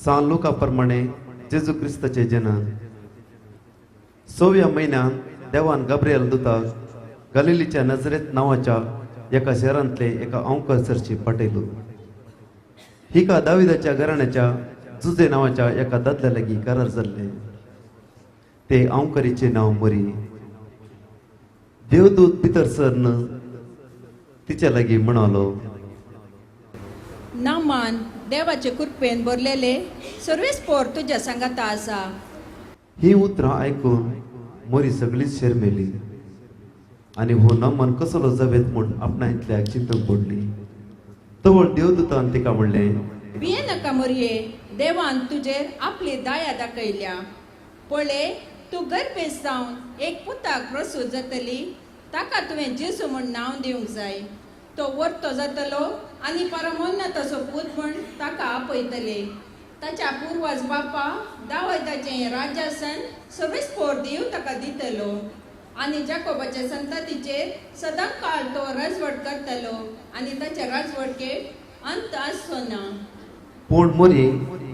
सांत लुका प्रमाणे जेजू क्रिस्ताचे जनन 6व्या महिन्यात देवान गब्रियल दुताक गलिलीच्या नजरेत नावाच्या एका शहरांतले एका अंकसरची पाठयलो. हिका दाविदाच्या घराण्याच्या जुजे नावाच्या एका दादल्या लागीं करार जाल्ले. ते अंकरीचे नाव मरी. देवदूत भितर सरन तिच्या लागीं म्हणालो, नामान देवाचे कृपेन बरलेले सर्वेस्पोर तुझ्या संगाता आसा. ही उतरां आयकून मोरी सगळीच शेरमेली आणि हो नामान कसलो जावेत म्हूण आपणांतल्याक चिंतूंक पडली. तवळ देवदूतान तिका म्हणले, भिये नाका मोरये, देवान तुजेर आपली दया दाखयल्या. पळय, तूं गर्भेत जावन एक पुताक प्रसूत जातली. ताका तुवें जेसू म्हूण नांव दिवंक जाय. तो वर्तो जातलो आनी परमोन्नताचो पूत म्हूण ताका आपयतले. ताच्या पुर्वज बापा दाविदाचें राज्यासन सर्वेस्पोर देव ताका दितलो आनी जाकोबाच्या संततीचेर सदां काळ तो राजवट करतलो आनी ताच्या राजवटकेक अंत आसचो ना. पूण मोरी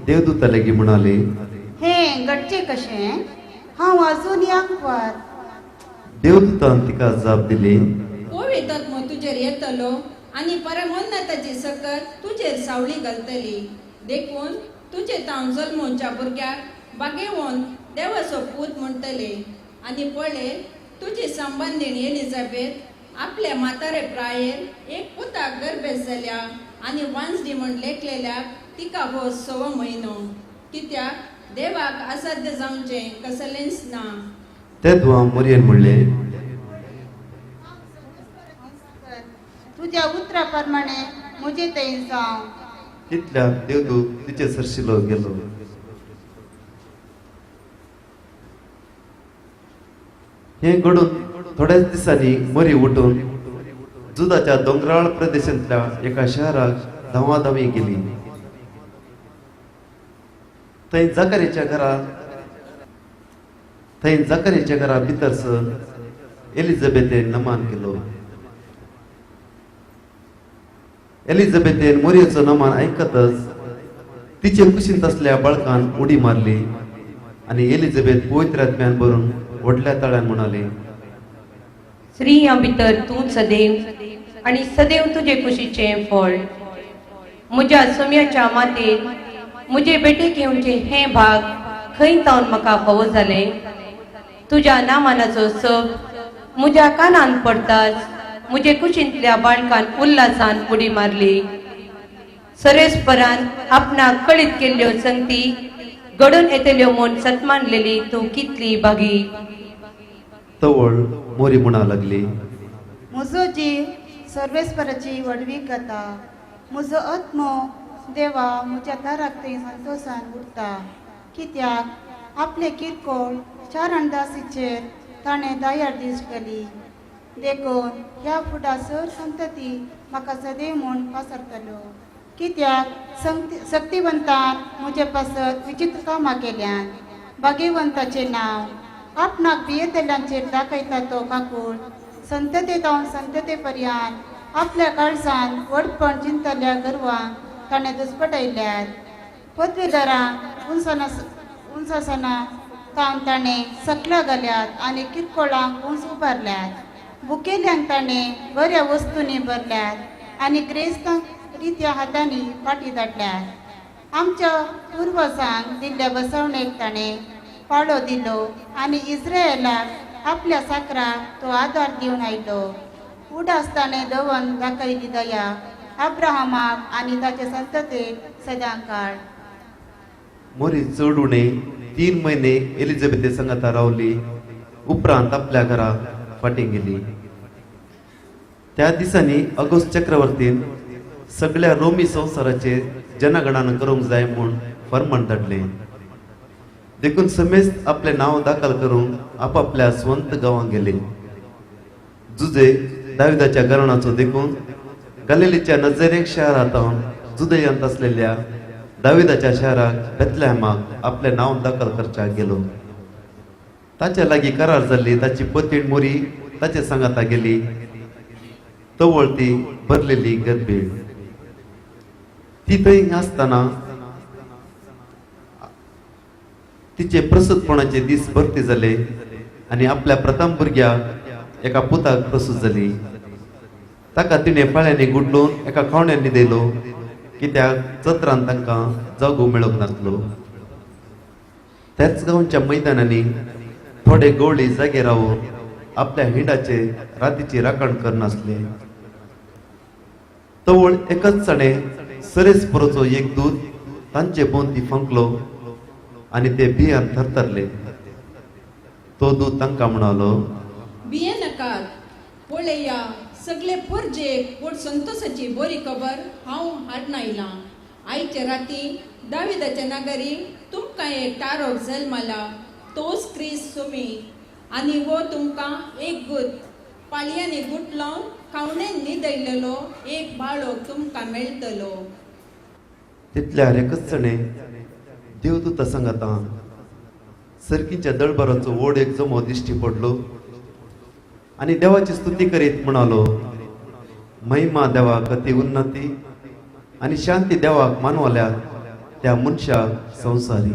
देवदूता लागीं म्हणाली, हे घडचे कशें? हांव अजून याकवार. देवदूतान तिका जाप दिली, पवित्र आत्मो तुजेर येतलो आनी परमोन्नताची सकत तुजेर सावळी घालतली. देखून तुजे तावन जल्मोवच्या भुरग्याक बागेवोन देवाचो पूत म्हणटले. आनी पळय, तुजी संबंदीण एलिझाबेथ आपल्या म्हातारे प्रायेर एक पुताक गर्भेत जाल्या आनी वांसडी म्हूण लेखलेल्याक तिका हो 6वो म्हयनो. कित्याक देवाक असाध्य जावचें कसलेंच ना. तेदवा मोरयेन म्हणले, तुझ्या उतरा प्रमाणे म्हजे थंय जावं. तितल्या देवदूत तिचे सरशिलो गेलो. हे घडून थोड्याच दिसांनी मोरी उठून जुदाच्या दोंगराळ प्रदेशांतल्या एका शहराक धांवाधावी गेली. थंय जकरियाच्या घरा भितर सर एलिझाबेथेन नमान केलो. एलिझाबेथेन मोरयेचो नमान आयकतच तिचे कुशींत असल्या बाळकान उडी मारली आणि एलिझाबेथ पवित्र आत्म्यान भरून व्हडल्या तळ्यान म्हणाली, स्त्रियां भितर तूं सदैव आणि सदैव तुजे कुशीचें फळ. म्हज्या सोम्याच्या मातेन म्हजे बेटेक येवचे हे भाग खंय तावन म्हाका फावो जाले. तुज्या नामानाचो सप म्हज्या कानान पडताच म्हजे कुशींतल्या बाळकान उल्हासान उडी मारली. सरेस्परान आपणाक कळीत केल्ल्यो संगती घडून येतल्यो म्हूण सतमानलेली तूं कितली बागी. तवळ मोरी म्हणा लागली, म्हजो जीव सर्वेस्पराची वडवीक जाता. म्हजो आत्मो देवा म्हज्या दाराक थंय संतोशान उरता. कित्याक आपले किरकोळ शारणदासीचेर ताणें दया दीस केली. देखून ह्या फुडा सर संतती म्हाका सदैव म्हूण पासरतलो. कित्याक शक्तिवंतान म्हजे पासत विचित्र कामां केल्यान. भाग्यवंताचें नांव आपणाक भियेतल्यांचेर दाखयता तो काकूळ संतते तावन संतते पर्यंत आपल्या काळजान व्हडपण चिंतल्या गर्वांक ताणें दुस्पटयल्यात. पदवीधरांक उंचासना तावन ताणें सकला घाल्यात आनी किरकोळांक उंच उबारल्यात. भुकेल्यांक ताणें बऱ्या वस्तूंनी भरल्यात आनी क्रेस्तांक रित्या हातांनी फाटी धाडल्यात. आमच्या पुर्वजांक दिल्ल्या बसवणेक ताणें पाळो दिलो आनी इस्रायेलाक आपल्या साकराक तो आदार दिवन आयलो. उडास ताणें दवन दाखयली दया अब्राहमाक आनी ताचे संततेक सदां काळ. मोरी चड उणे 3 महिने एलिझाबेथे संगता रावली. उपरांत आपल्या घरा फाटीं गेली. त्या दिसांनी ऑगस्ट चक्रवर्तीन सगळ्या रोमी संवसाराचे जनगणना करूंक जाय म्हूण फर्मान धाडले. देखून समेस्त आपले नांव दाखल करूंक आपापल्या स्वंत गांवांक गेले. जुजे दाविदाच्या घराण्याचो देखून गलिलीच्या नजरेक शहरांत जुदयांत असलेल्या दाविदाच्या शहराक बेथलेहमाक आपले नांव दाखल करच्याक गेलो. ताच्या लागीं करार जाल्ली ताची पत्नीण मोरी ताचे सांगाता गेली. तवळ ती भरलेली गर्भीण. ती थंय आसतना तिचे प्रसूतपणाचे दीस भरती जाले आणि आपल्या प्रथम भुरग्याक एका पुताक प्रसूत जाली. ताका तिणे फळ्यांनी गुडलून एका खावण्यांनी दिलो कित्याक जत्रान तांकां जागो मेळोंक नासलो. त्याच गांवच्या मैदानांनी थोडे गवळी जागे रावून आपल्या हिंडाचे रातीची राखण करनासले. तवळ एकच चणे सरेस्परोचो एक दूत तांचे भोंवती फंकलो आणि ते भियान थरथरले. तो दूत तांकां म्हणालो, भिये नाकात, पळया सगळे पोरजेक व्हड संतोषाची बरी खबर हांव हाडून आयलां. आयचे राती दाविदाच्या नगरी तुमकां एक तारोक जल्मला, तोच क्रिस्त सुमी. आनी वो तुमकां एक गुत पाळयांनी गुट लावन खावणेन न्हिदयलेलो एक बाळोक तुमकां मेळटलो. तितल्यार एकच चणे देवदूता सांगाता सर्कीच्या दळबाराचो व्हड एक जमो दिश्टी पडलो आणि देवाची स्तुती करीत म्हणालो, महिमा देवाक अति उन्नती आणि शांती देवाक मानवल्याक त्या मनशाक संवसारी.